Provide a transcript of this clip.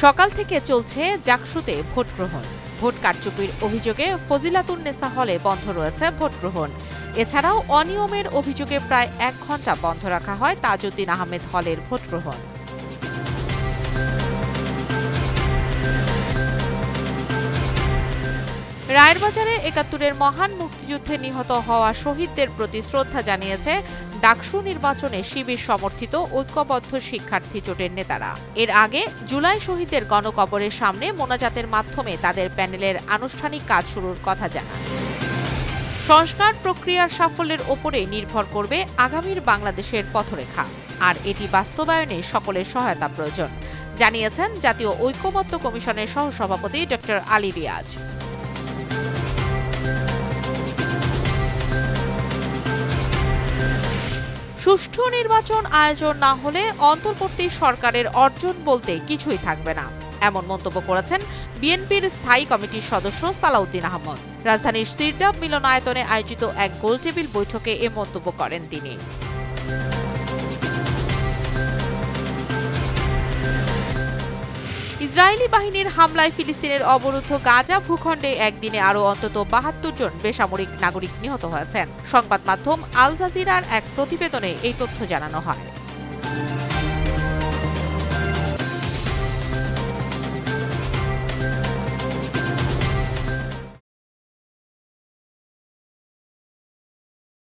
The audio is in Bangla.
সকাল থেকে চলছে জাকসুতে ভোট গ্রহণ। ভোট কারচুপির অভিযোগে ফজিলাতুন্নেসা হলে বন্ধ রয়েছে ভোট গ্রহণ। এছাড়াও অনিয়মের অভিযোগে প্রায় ১ ঘণ্টা বন্ধ রাখা হয় তাজউদ্দিন আহমেদ হলের ভোট গ্রহণ। রায়ের বাজারে ৭১-এর মহান মুক্তিযুদ্ধে নিহত হওয়া শহীদদের প্রতি শ্রদ্ধা জানিয়েছে ডাকসু নির্বাচনে শিবির সমর্থিত ঐক্যবদ্ধ শিক্ষার্থী জোটের নেতারা। এর আগে জুলাই শহীদদের গণকবরের সামনে মোনাজাতের মাধ্যমে তাদের প্যানেলের আনুষ্ঠানিক কাজ শুরুর কথা জানান। সংস্কার প্রক্রিয়ার সাফল্যের ওপরে নির্ভর করবে আগামীর বাংলাদেশের পথরেখা, আর এটি বাস্তবায়নে সকলের সহায়তা প্রয়োজন, জানিয়েছেন জাতীয় ঐক্যমত্য কমিশনের সহসভাপতি ড. আলী রিয়াজ। সুষ্ঠু নির্বাচন আয়োজন না হলে অন্তর্বর্তী সরকারের অর্জন বলতে কিছুই থাকবে না, এমন মন্তব্য করেছেন বিএনপির স্থায়ী কমিটির সদস্য সালাউদ্দিন আহমদ। রাজধানীর সিরডাব মিলনায়তনে আয়োজিত এক গোলটেবিল বৈঠকে এ মন্তব্য করেন তিনি। ইসরায়েলি বাহিনীর হামলায় ফিলিস্তিনের অবরুদ্ধ গাজা ভূখণ্ডে একদিনে আরও অন্তত ৭২ জন বেসামরিক নাগরিক নিহত হয়েছেন। সংবাদ মাধ্যম আল জাজিরার এক প্রতিবেদনে এই তথ্য জানানো হয়।